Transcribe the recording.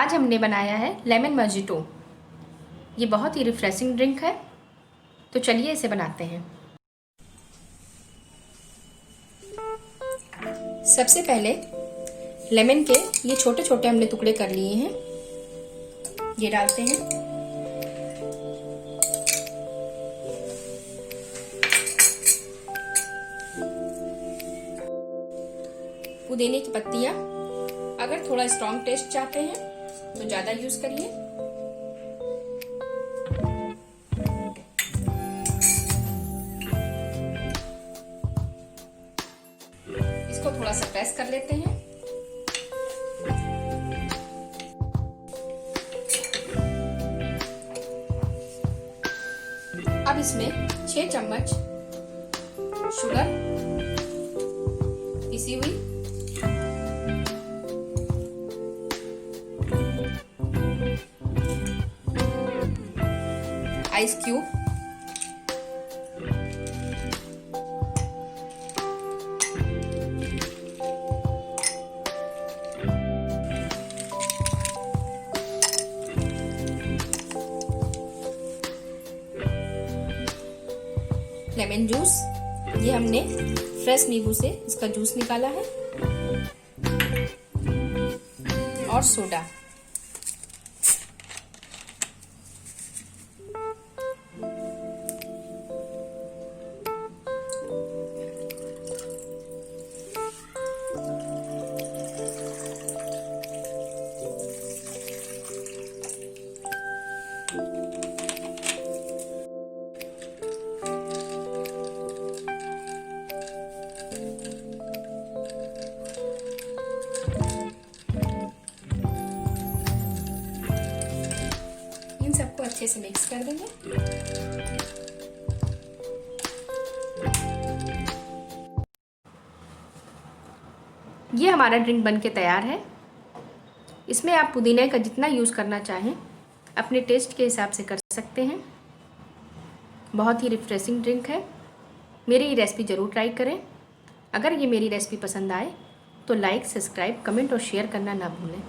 आज हमने बनाया है लेमन मोजिटो। ये बहुत ही रिफ्रेशिंग ड्रिंक है, तो चलिए इसे बनाते हैं। सबसे पहले लेमन के ये छोटे छोटे हमने टुकड़े कर लिए हैं, ये डालते हैं। पुदीने की पत्तियां, अगर थोड़ा स्ट्रॉन्ग टेस्ट चाहते हैं तो ज्यादा यूज करिए। इसको थोड़ा सा प्रेस कर लेते हैं। अब इसमें 6 चम्मच शुगर पिसी हुई, आइस क्यूब, लेमन जूस, ये हमने फ्रेश नींबू से इसका जूस निकाला है, और सोडा। इन सबको अच्छे से मिक्स कर देंगे। ये हमारा ड्रिंक बनके तैयार है। इसमें आप पुदीने का जितना यूज़ करना चाहें अपने टेस्ट के हिसाब से कर सकते हैं। बहुत ही रिफ्रेशिंग ड्रिंक है। मेरी ये रेसिपी ज़रूर ट्राई करें। अगर ये मेरी रेसिपी पसंद आए तो लाइक, सब्सक्राइब, कमेंट और शेयर करना ना भूलें।